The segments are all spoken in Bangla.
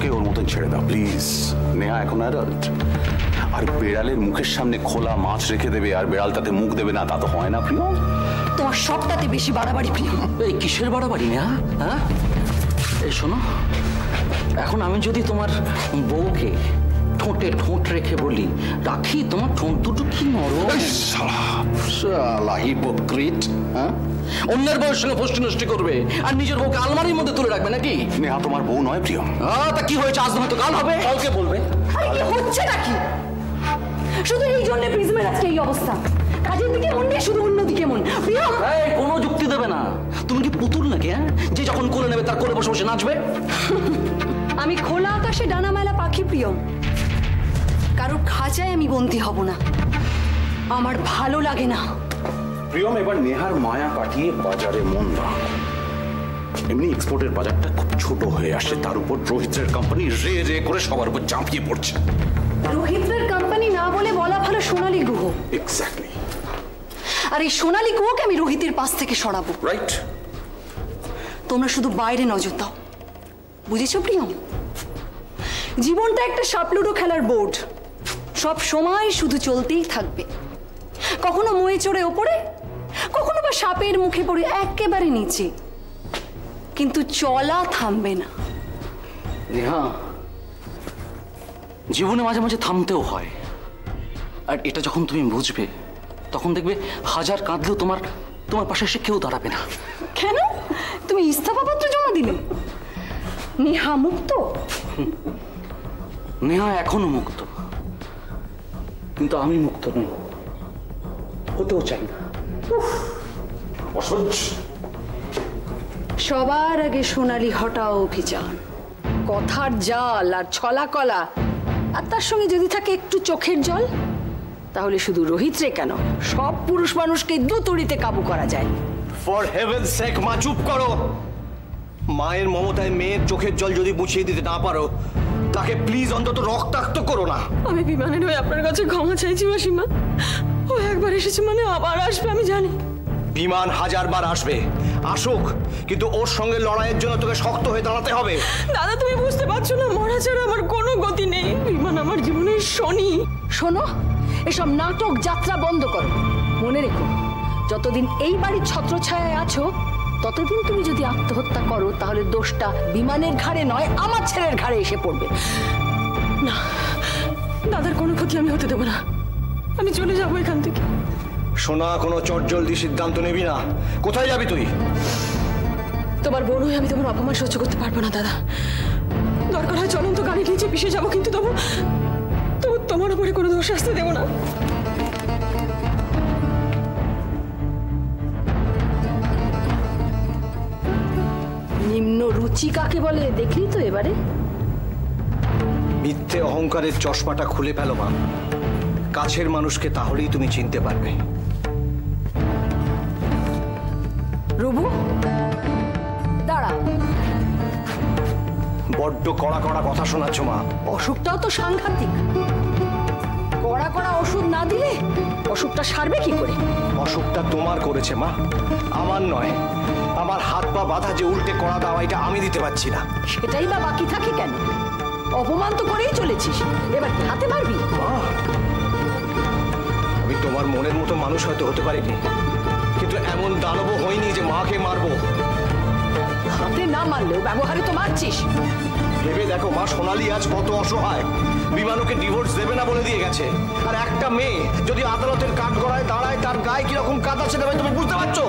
ওকে ওর মতন ছেড়ে দাও প্লিজ। নেহা এখন অ্যাডাল্ট। আর বেড়ালের মুখের সামনে খোলা মাছ রেখে দেবে আর বেড়াল তাতে মুখ দেবে না, তা তো হয় না প্রিয়। তোমার সবটাতে বেশি বাড়াবাড়ি প্রিয়। এই কিসের বাড়াবাড়ি নেহা? হ্যাঁ এই শোনো, এখন আমি যদি তোমার বউকে ঠোঁটে ঠোঁট রেখে বলি রাখি, তোমার ঠোঁট দুটো কি নরম। শালা হিপোক্রিট। হ্যাঁ, অন্যের বউয়ের সঙ্গে ফষ্টি নষ্টি করবে আর নিজের বউকে আলমারির মধ্যে তুলে রাখবে নাকি? নেহা তোমার বউ নয় প্রিয়। তা কি হয়েছে? আজ হয়তো কাল হবে, কালকে বলবে। হচ্ছে নাকি? শুধু এই জন্য প্রিজমের আজকে এই অবস্থা। কাজের দিকে মন নেই, শুধু অন্যদিকে মন। প্রিয়ম কোনো যুক্তি দেবে না। তুমি কি পুতুল নাকি? হ্যাঁ, যে যখন কোলে নেবে তার কোলে বসে বসে নাচবে? আমি খোলা আকাশে ডানা মেলা পাখি প্রিয়ম, কারোর খাঁচায় আমি বন্দী হব না। আমার ভালো লাগে না। প্রিয়ম এবার নেহার মায়া কাটিয়ে বাজারে মন দাও। এমনি এক্সপোর্টের বাজারটা খুব ছোট হয়ে আসে, তার উপর রোহিতের কোম্পানি রে রে করে সবার উপর চাপিয়ে পড়ছে। রোহিতের কোম্পানি না বলে বলা ভালো সোনালী গুহ। এক্স্যাক্টলি। আর এই সোনালী গুহকে আমি রোহিতের পাশ থেকে সরাবো। রাইট। তোমরা শুধু বাইরে নজর দাও, বুঝেছো প্রিয়ম? জীবনটা একটা সাপলুডো খেলার বোর্ড, সব সময় শুধু চলতেই থাকবে। কখনো মই চড়ে ওপরে, কখনো বা সাপের মুখে পড়ে একেবারে নিচে, কিন্তু চলা থামবে না। নেহা, জীবনে মাঝে মাঝে থামতেও হয়, আর এটা যখন তুমি বুঝবে তখন দেখবে হাজার কাঁদলেও তোমার পাশে এসে কেউ দাঁড়াবে না। কেন? তুমি ইস্তফা পত্র জমা দিলে? নেহা মুক্ত? নেহা এখনো মুক্ত, কিন্তু আমি মুক্ত নই, হতেও চাই না। সবার আগে সোনালী হটাও অভিযান। কথার জাল আর ছলা কলা, আর তার সঙ্গে যদি থাকে একটু চোখের জল, তাহলে শুধু রোহিত রে কেন, সব পুরুষ মানুষকে দুতুড়িতে কাবু করা যায়। ফর হেভেন সেক মা চুপ করো। মায়ের মমতায় মেয়ের চোখের জল যদি মুছিয়ে দিতে না পারো, তাকে প্লিজ অন্তত রক্তাক্ত করো না। আমি বিমানের হয়ে আপনার কাছে ক্ষমা চাইছি মাসিমা। ও একবার এসেছে মানে আবার আসবে, আমি জানি। বিমান হাজারবার আসবে, আসুক, কিন্তু ওর সঙ্গে লড়াইয়ের জন্য তোকে শক্ত হয়ে দাঁড়াতে হবে। দাদা তুমি বুঝতে পারছো না, মরা ছাড়া আমার কোনো গতি নেই। বিমান আমার জীবনের শনি। শোনো, এসব নাটক যাত্রা বন্ধ করো। মনে রেখো, যতদিন এই বাড়ির ছত্রছায়ায় আছো, ততদিন তুমি যদি আত্মহত্যা করো, তাহলে দোষটা বিমানের ঘাড়ে নয়, আমার ছেলের ঘাড়ে এসে পড়বে। না, দাদার কোনো ক্ষতি আমি হতে দেবো না। আমি চলে যাবো এখান থেকে। সোনা, কোনো চটজলদি সিদ্ধান্ত নিবি না। কোথায় যাবি তুই? তোমার বোন হয়ে আমি তোমার অপমান সহ্য করতে পারবো না দাদা। দরকার হয় চলন্ত গাড়ি নিচে পিষে যাবো, কিন্তু তবু তোমার উপরে কোনো দোষ আসতে দেবো না। নিম্ন রুচি কাকে বলে দেখলি তো এবারে? মিথ্যে অহংকারের চশমাটা খুলে ফেলো মা। কাছের মানুষকে তাহলেই তুমি চিনতে পারবে। রবু, দাঁড়া। বড্ড কড়া কড়া কথা শোনাচ্ছ মা। অসুখটাও তো সাংঘাতিক। কড়া কড়া ওষুধ না দিলে অসুখটা সারবে কি করে? অসুখটা তোমার করেছে মা, আমার নয়। আমার হাত পা বাঁধা যে উল্টে কড়া দাও, এটা আমি দিতে পারছি না। সেটাই বা বাকি থাকে কেন? অপমান তো করেই চলেছিস, এবার কি হাতে মারবি? মা, আমি তোমার মনের মতো মানুষ হয়তো হতে পারিনি, কিন্তু এমন দানবও হয়নি যে মাকে মারবো। হাতে না মারলেও ব্যবহারে তো মারছিস। ভেবে দেখো মা, সোনালী আজ কত অসহায়। বিমানকে ডিভোর্স দেবে না বলে দিয়ে গেছে, আর একটা মেয়ে যদি আদালতের কাঠগড়ায় দাঁড়ায়, তার গায়ে কিরকম কাঁদ আছে দেবে তুমি বুঝতে পারছো?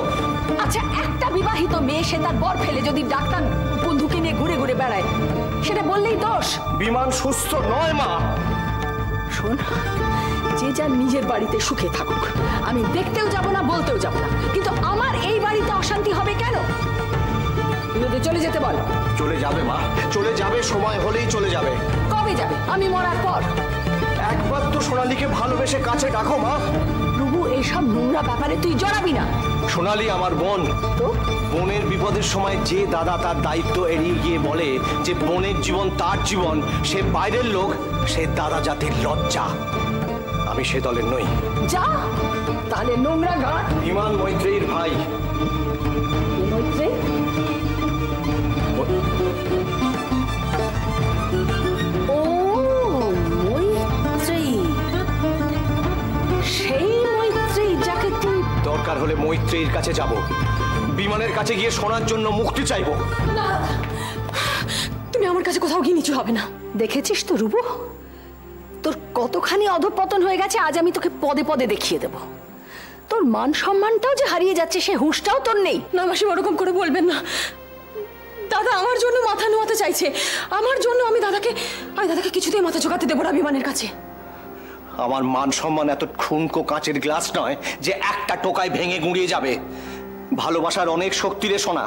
আচ্ছা, একটা বিবাহিত মেয়ে সে তার বর ফেলে যদি ডাক্তার বন্ধুকে নিয়ে ঘুরে ঘুরে বেড়ায়, সেটা বললেই দোষ? বিমান সুস্থ নয় মা। শোন, যে যার নিজের বাড়িতে সুখে থাকুক, আমি দেখতেও যাব না, বলতেও যাব না, কিন্তু আমার এই বাড়িতে অশান্তি হবে কেন? চলে যেতে বল। চলে যাবে মা, চলে যাবে, সময় হলেই চলে যাবে। কবে যাবে? আমি মরার পর। একবার তো সোনালীকে ভালোবেসে কাছে ডাকো মা। প্রভু, এইসব নোংরা ব্যাপারে তুই জড়াবি না। সোনালী আমার বোন, তো বোনের বিপদের সময় যে দাদা তার দায়িত্ব এড়িয়ে গিয়ে বলে যে বোনের জীবন তার জীবন, সে বাইরের লোক, সে দাদা জাতির লজ্জা। আমি সে দলের নই। যা তাহলে, নোংরা ঘাট। বিমান মৈত্রেয়ীর ভাই। মৈত্রেয়ী? মৈত্রেয়ীর কাছে যাব, বিমানের কাছে গিয়ে সোনার জন্য মুক্তি চাইবো। না, তুমি আমার কাছে কোথাও গিয়ে নিচু হবে না। দেখেছিস তো রূপু, তোর কতখানি অধঃপতন হয়ে গেছে, আজ আমি তোকে পদে পদে দেখিয়ে দেব। তোর মান সম্মানটাও যে হারিয়ে যাচ্ছে সে হুঁশটাও তোর নেই। না মাসি, ওরকম করে বলবেন না। দাদা আমার জন্য মাথা নোয়াতে চাইছে, আমার জন্য। আমি দাদাকে কিছুতেই মাথা ঝোঁকাতে দেবো না বিমানের কাছে। আমার মান সম্মান এত ঠুনকো কাঁচের গ্লাস নয় যে একটা টোকায় ভেঙে গুঁড়িয়ে যাবে। ভালোবাসার অনেক শক্তি রে সোনা,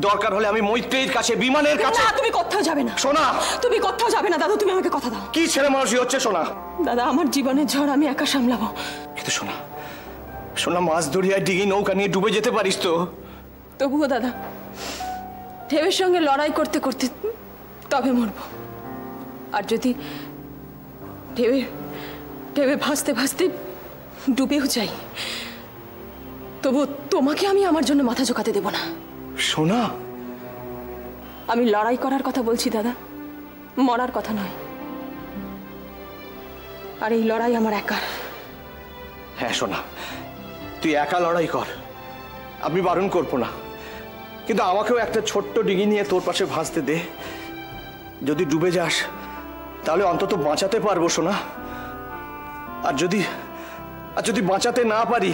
দরকার হলে আমি মৈত্রেয়ীর কাছে, বিমানের কাছে। না, তুমি কোথাও যাবে না সোনা, তুমি কোথাও যাবে না। দাদা তুমি আমাকে কথা দাও। কি ছেলে মানুষই হচ্ছে সোনা? দাদা আমার জীবনের ঝড় আমি একা সামলাবো। কিন্তু সোনা, সোনা মাছ দরিয়ায় ডিঙি নৌকা নিয়ে ডুবে যেতে পারিস তো? তবুও দাদা, ঢেউয়ের সঙ্গে লড়াই করতে করতে তবে মরবো। আর যদি ঢেউয়ে ভাসতে ভাসতে ডুবেও যাই, তবু তোমাকে আমি আমার জন্য মাথা ঝোঁকাতে দেব না। সোনা, আমি লড়াই করার কথা বলছি দাদা, মরার কথা নয়। আর এই লড়াই আমার একার। হ্যাঁ সোনা, তুই একা লড়াই কর, আমি বারণ করবো না। কিন্তু আমাকেও একটা ছোট্ট ডিঙি নিয়ে তোর পাশে ভাসতে দে। যদি ডুবে যাস তাহলে অন্তত বাঁচাতে পারবো সোনা। আর যদি বাঁচাতে না পারি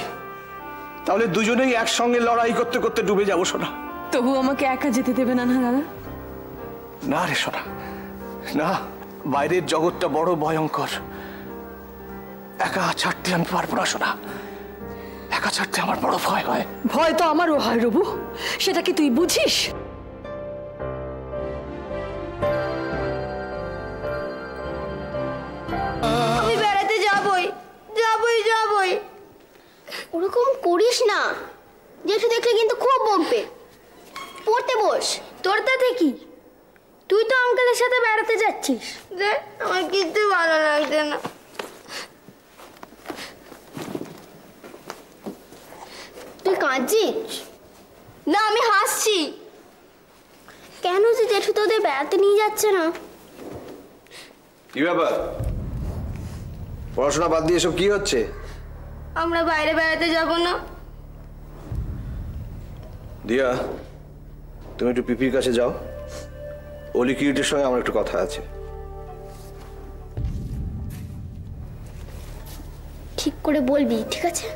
তাহলে দুজনেই একসঙ্গে লড়াই করতে করতে ডুবে যাবো সোনা। তবু আমাকে একা যেতে দেবে না না দাদা? না রে সোনা, না। বাইরের জগৎটা বড় ভয়ঙ্কর, একা ছাড়তে আমি পারবো না সোনা। একা ছাড়তে আমার বড় ভয় হয়। ভয় তো আমারও হয় রূপু, সেটা কি তুই বুঝিস? আমি বেড়াতে যাবই। ওরকম করিস না, জেঠু দেখলে কিন্তু খুব বকবে। পড়তে বস। তোর তাতে কি? তুই তো আঙ্কেলের সাথে বেড়াতে যাচ্ছিস। আমার কিছু ভালো লাগছে না। তুই কাঁদছিস? না, আমি হাসছি। কেন যে জেঠু তোদের বেড়াতে নিয়ে যাচ্ছে না? কি ব্যাপার? পড়াশোনা বাদ দিয়ে এসব কি হচ্ছে? আমরা বাইরে বেড়াতে যাব না। দিয়া, তুমি একটু পিপির কাছে যাও, অলি কিরিটের সঙ্গে আমার একটু কথা আছে। ঠিক করে বলবি, ঠিক আছে?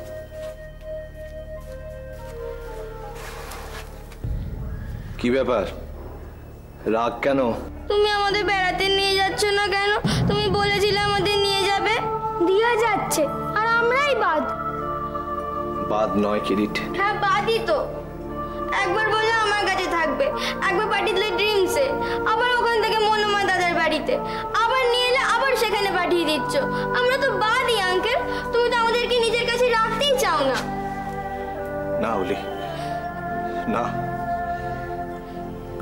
কি ব্যাপার, রাগ কেন? তুমি আমাদের বেড়াতে নিয়ে যাচ্ছ না কেন? তুমি বলেছিলে আমাদের নিয়ে যাবে। দিয়া যাচ্ছে আর আমরাই বাদ। বাদ নয় কিরিট। হ্যাঁ বাদই তো। একবার বলে আমার কাছে থাকবে, একবার পাঠিয়ে দিলে ড্রিমসে, আবার ওখান থেকে মনোময় দাদার বাড়িতে, আবার নিয়ে এলে আবার সেখানে পাঠিয়ে দিচ্ছ। আমরা তো বাদই আঙ্কেল। তুমি তো আমাদেরকে নিজের কাছে রাখতেই চাও না। না অলি, না।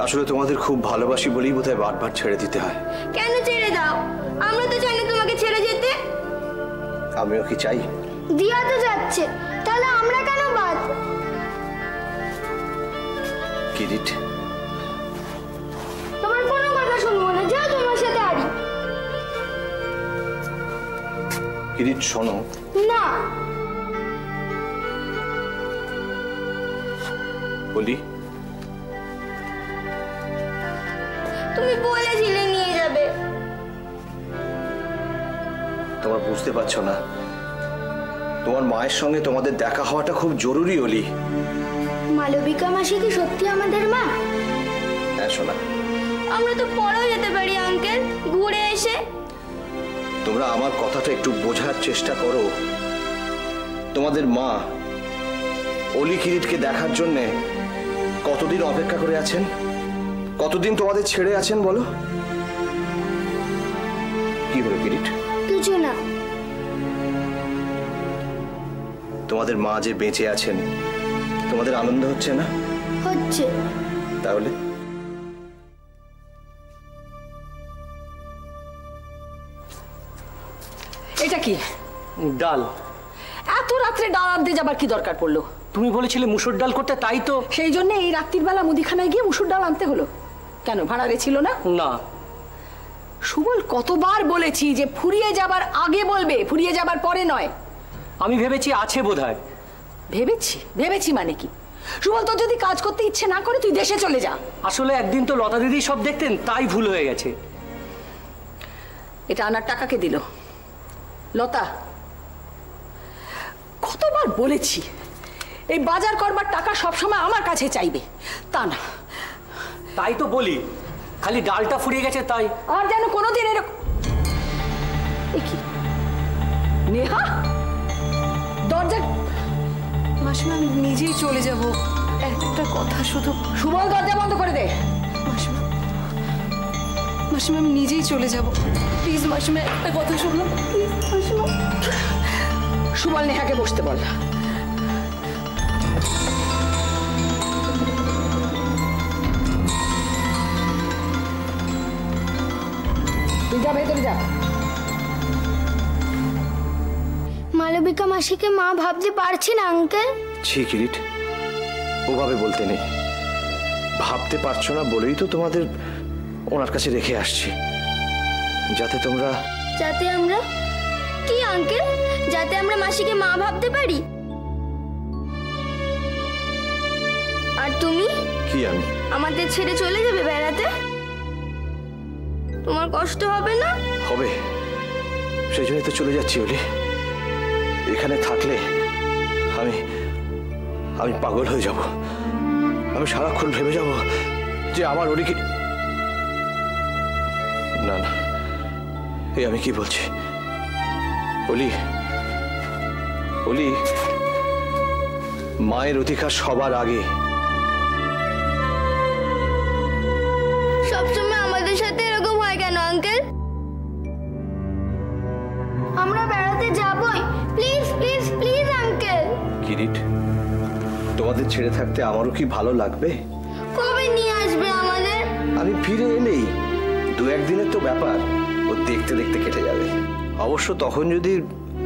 আসলে তোমাদের খুব ভালোবাসি বলেই বোধহয় বারবার ছেড়ে দিতে হয়। কেন ছেড়ে দাও? আমরা তো চাই না তোমাকে ছেড়ে যেতে। আমিও কি চাই? দিয়া তো যাচ্ছে, তাহলে আমরা কেন বাদ? কিরিট, তোমার কোনো কথা শুনবো না, যাও তোমার সাথে আড়ি। কিরিট শোনো। না। বলি, তুমি বলেছিলে নিয়ে যাবে। তোমরা বুঝতে পারছো না, তোমার মায়ের সঙ্গে তোমাদের দেখা হওয়াটা খুব জরুরি অলি। মালবিকা মাসি কি সত্যি আমাদের মা? হ্যাঁ শোনা, আমরা তো পরেও যেতে পারি আঙ্কেল, ঘুরে এসে। তোমরা আমার কথাটা একটু বোঝার চেষ্টা করো। তোমাদের মা অলি কিরিটকে দেখার জন্যে কতদিন অপেক্ষা করে আছেন, কতদিন তোমাদের ছেড়ে আছেন বলো। কি হলো কিরিট? কিছু না। তোমাদের মা যে বেঁচে আছেন, তোমাদের আনন্দ হচ্ছে না? হচ্ছে। তাহলে এটা কি? ডাল। এত রাত্রে ডাল আনতে যাবার কি দরকার পড়লো? তুমি বলেছিলে মুসুর ডাল করতে, তাই তো। সেই জন্য এই রাত্রির বেলা মুদিখানায় গিয়ে মুসুর ডাল আনতে হলো? কেন, ভাড়া ছিল না? না। সুবল, কতবার বলেছি যে ফুরিয়ে যাবার আগে বলবে, ফুরিয়ে যাবার পরে নয়। আমি ভেবেছি আছে বোধহয়। ভেবেছি মানে কি? সুবল, তোর যদি কাজ করতে ইচ্ছে না করে তুই দেশে চলে যা। আসলে একদিন তো লতা দিদি সব দেখতেন, তাই ভুল হয়ে গেছে। এটা আনার টাকাকে দিল লতা। কতবার বলেছি এই বাজার করবার টাকা সবসময় আমার কাছে চাইবে, তা না। তাই তো বলি, খালি ডালটা ফুরিয়ে গেছে তাই। আর যেন কোনোদিন এরকম। এ কি নেহা, দরজা। মাসিমা আমি নিজেই চলে যাব, একটা কথা শুধু। সুবল, দরজা বন্ধ করে দে। মাসিমা মাসিমা আমি নিজেই চলে যাব, প্লিজ মাসিমা একটা কথা শুনলো, প্লিজ মাসিমা। সুবল, নেহাকে বসতে বল। তুই যা, ভেতরে যা। মালবিকা মাসিকে মা ভাবতে পারছি না আঙ্কেল। ছি কিরিট, ওভাবে বলতে নেই। ভাবতে পারছো না বলেই তো তোমাদের ওনার কাছে রেখে আসছি, যাতে তোমরা। যাতে আমরা কি আঙ্কেল? যাতে আমরা মাসিকে মা ভাবতে পারি। আর তুমি কি? আমি আমাদের ছেড়ে চলে যাবে বেড়াতে? তোমার কষ্ট হবে না? হবে, সেই জন্যই তো চলে যাচ্ছি ওলি। এখানে থাকলে আমি আমি পাগল হয়ে যাব। আমি সারাক্ষণ ভেবে যাব যে আমার ওলিকে। না না, এই আমি কি বলছি? ওলি, ওলি মায়ের অধিকার সবার আগে। সবসময় আমাদের সাথে এরকম হয় কেন আঙ্কেল? আমরা বেড়াতে যাবই, please please please uncle. Kirit, তোমাদের ছেড়ে থাকতে আমারও কি ভালো লাগবে? কবে নিয়ে আসবে আমাদের? আমি ফিরে এলেই, দু একদিনের তো ব্যাপার, ও দেখতে দেখতে কেটে যাবে। অবশ্য তখন যদি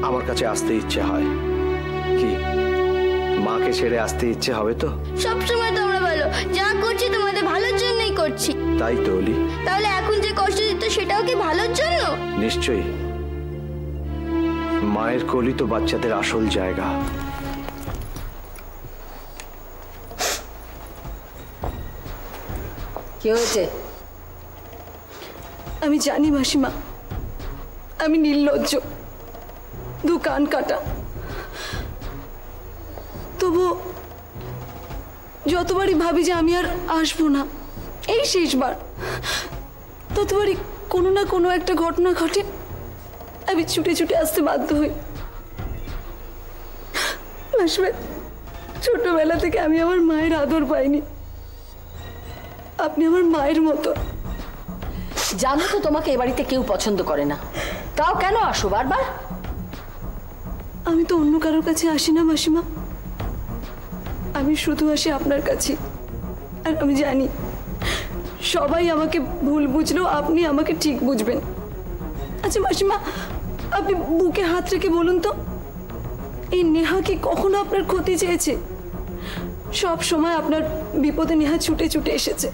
আমার কাছে আসতে ইচ্ছে হয়। কি, মাকে ছেড়ে আসতে ইচ্ছে হবে তো? সবসময় তোমরা বলো যা করছি তোমাদের ভালোর জন্যই করছি। তাই তো ওলি। তাহলে এখন যে কষ্ট দিত সেটাও কি ভালোর জন্য? নিশ্চয়ই। মায়ের কোলই তো বাচ্চাদের আসল জায়গা। কি হয়েছে? আমি জানি মাসিমা, আমি নির্লজ্জ, দু কান কাটা। তবু যতবারই ভাবি যে আমি আর আসবো না, এই শেষবার, ততবারই কোনো না কোনো একটা ঘটনা ঘটে, আমি ছুটে ছুটে আসতে বাধ্য হই। মাসিমা, ছোটবেলা থেকে আমি আমার মায়ের আদর পাইনি, আপনি আমার মায়ের মতো। জানো তো তোমাকে এ বাড়িতে কেউ পছন্দ করে না, তাও কেন আসো বারবার? আমি তো অন্য কারোর কাছে আসি না মাসিমা, আমি শুধু আসি আপনার কাছে। আর আমি জানি সবাই আমাকে ভুল বুঝলেও আপনি আমাকে ঠিক বুঝবেন। আচ্ছা মাসিমা, আপনি বুকে হাত রেখে বলুন তো, এই নেহা কি কখনো আপনার ক্ষতি চেয়েছে? সব সময় আপনার বিপদে নেহা ছুটে ছুটে এসেছে।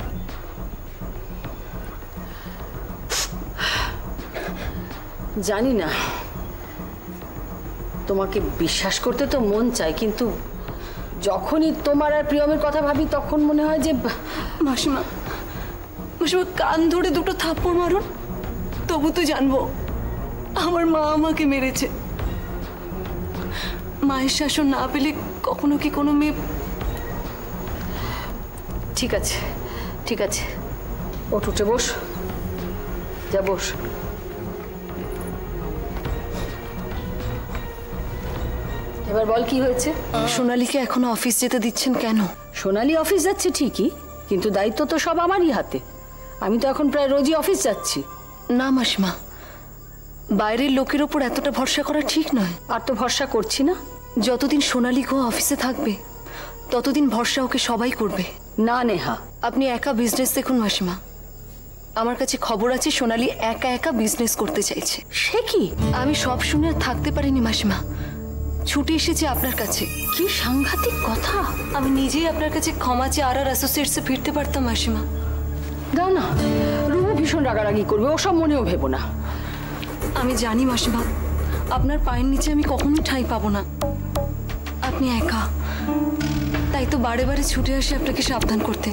জানি না, তোমাকে বিশ্বাস করতে তো মন চায়, কিন্তু যখনই তোমার আর প্রিয়মের কথা ভাবি তখন মনে হয় যে। মাসিমা, মাসিমা কান ধরে দুটো থাপ্পড় মারুন, তবু তো জানবো আমার মা আমাকে মেরেছে। মায়ের শাসন না পেলে কখনো কি কোনো মেয়ে। ঠিক আছে ঠিক আছে, ওঠ, উঠে বস, যা বস। এবার বল কি হয়েছে? সোনালীকে এখনো অফিস যেতে দিচ্ছেন কেন? সোনালী অফিস যাচ্ছে ঠিকই, কিন্তু দায়িত্ব তো সব আমারই হাতে। আমি তো এখন প্রায় রোজই অফিস যাচ্ছি। না মাসিমা, বাইরের লোকের ওপর এতটা ভরসা করা ঠিক নয়। আর তো ভরসা করছি না। যতদিন সোনালী গো অফিসে থাকবে ততদিন ভরসা ওকে সবাই করবে। না নেহা, আপনি একা বিজনেস দেখুন মাসিমা, আমার কাছে খবর আছে সোনালী একা একা বিজনেস করতে চাইছে। সে কি? আমি সব শুনে আর থাকতে পারিনি মাসিমা, ছুটে এসেছে আপনার কাছে। কি সাংঘাতিক কথা! আমি নিজেই আপনার কাছে ক্ষমা চেয়ে আর অ্যাসোসিয়েটসে ফিরতে পারতাম মাসিমা। দাও না, রুমু ভীষণ রাগারাগি করবে, ওসব মনেও ভেবো না। আমি জানি মাসিমা, আপনার পায়ের নিচে আমি কখনোই ঠাঁই পাবো না। আপনি আপনি একা, তাই তো বারে বারে ছুটে আসে আপনাকে সাবধান করতে।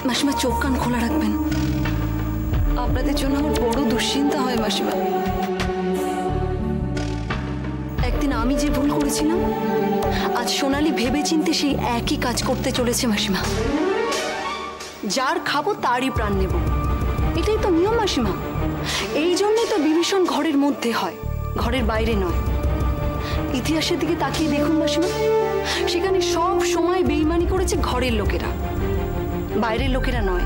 মাসিমা চোখ কান খোলা রাখবেন, আপনাদের জন্য আমার বড় দুশ্চিন্তা হয় মাসিমা। একদিন আমি যে ভুল করেছিলাম, আজ সোনালি ভেবেচিন্তে সেই একই কাজ করতে চলেছে মাসিমা। যার খাবো তারই প্রাণ নেব, এটাই তো নিয়ম মাসিমা। এই জন্যই তো বিভীষণ ঘরের মধ্যে হয়, ঘরের বাইরে নয়। ইতিহাসের দিকে তাকিয়ে দেখুন মাসিমা, সেখানে সব সময় বেইমানি করেছে ঘরের লোকেরা, বাইরের লোকেরা নয়।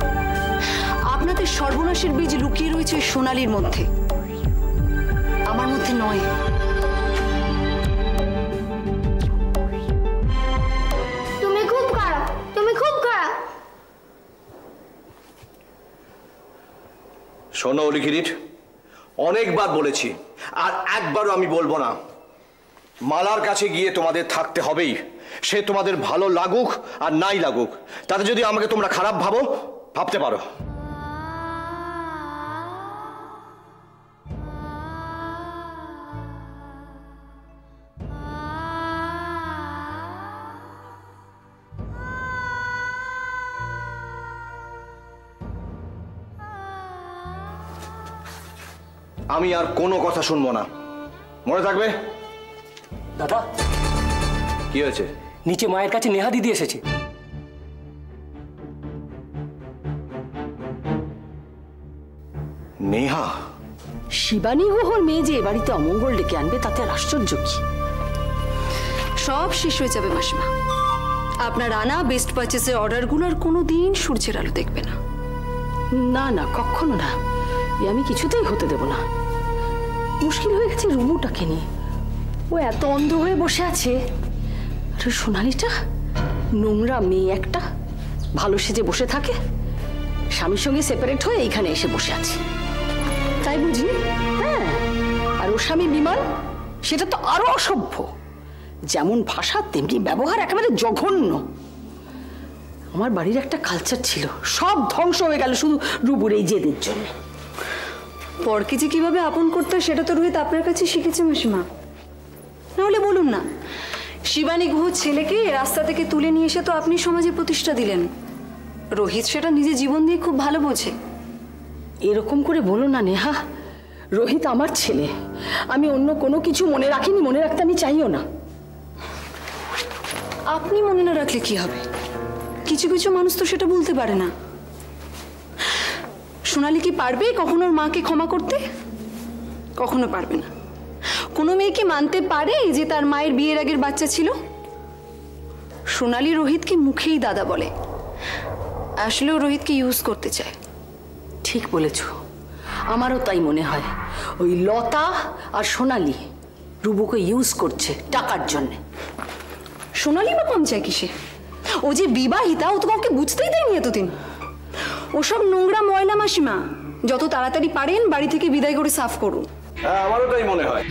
আপনাদের সর্বনাশের বীজ লুকিয়ে রয়েছে ওই সোনালির মধ্যে, আমার মধ্যে নয়। তুমি খুব খারাপ, তুমি খুব খারাপ। শোনো অলি কিরিট, অনেকবার বলেছি আর একবারও আমি বলবো না, মালার কাছে গিয়ে তোমাদের থাকতে হবেই। সে তোমাদের ভালো লাগুক আর নাই লাগুক, তাতে যদি আমাকে তোমরা খারাপ ভাবো, ভাবতে পারো। আমি আর কোনো কথা শুনবো না, মনে থাকবে? দাদা, কি হয়েছে? নিচে মায়ের কাছে নেহা দিদি এসেছে। নেহা? শিবানী গুহর মেয়ে যে এ বাড়িতে অমঙ্গল ডেকে আনবে, তাতে আর আশ্চর্য কি? সব শেষ হয়ে যাবে মাসিমা। আপনার আনা বেস্ট পারচেসের অর্ডারগুলো আর কোনোদিন সূর্যের আলো দেখবে না। না না, কখনো না, এ আমি কিছুতেই হতে দেব না। মুশকিল হয়ে গেছে রুমুটাকে নিয়ে, ও এত অন্ধ হয়ে বসে আছে। আর সোনালিটা নোংরা মেয়ে একটা, ভালো সেজে বসে থাকে, স্বামীর সঙ্গে সেপারেট হয়ে এইখানে এসে বসে আছে, তাই বুঝি? হ্যাঁ, আর ওর স্বামী বিমান, সেটা তো আরো অসভ্য, যেমন ভাষা তেমনি ব্যবহার, একেবারে জঘন্য। আমার বাড়ির একটা কালচার ছিল, সব ধ্বংস হয়ে গেল শুধু রুবুর এই জেদের জন্য। পরকে যে কিভাবে আপন করতে হয় সেটা তো রোহিত আপনার কাছে শিখেছে মাসিমা। নাহলে বলুন না, শিবানী গুহ ছেলেকে রাস্তা থেকে তুলে নিয়ে এসে তো আপনি সমাজে প্রতিষ্ঠা দিলেন। রোহিত সেটা নিজের জীবন দিয়ে খুব ভালো বোঝে। এরকম করে বলো না নেহা, রোহিত আমার ছেলে, আমি অন্য কোনো কিছু মনে রাখিনি, মনে রাখতে আমি চাইও না। আপনি মনে না রাখলে কি হবে? কিছু কিছু মানুষ তো সেটা বলতে পারে না। সোনালি কি পারবে কখনো ওর মাকে ক্ষমা করতে? কখনো পারবে না। কোনো মেয়ে কি মানতে পারে যে তার মায়ের বিয়ের আগের বাচ্চা ছিল? সোনালি রোহিতকে মুখেই দাদা বলে, আসলেও রোহিতকে ইউজ করতে চায়। ঠিক বলেছ, আমারও তাই মনে হয়। ওই লতা আর সোনালি রুবুকে ইউজ করছে টাকার জন্য। সোনালি বা কম চায় কিসে? ও যে বিবাহিতা, ও তো কাউকে বুঝতেই দেয়নি এতদিন। ওসব নোংরা ময়লা মাসিমা, যত তাড়াতাড়ি পারেন বাড়ি থেকে বিদায় করে সাফ করুন। হ্যাঁ, আমারও তাই মনে হয়।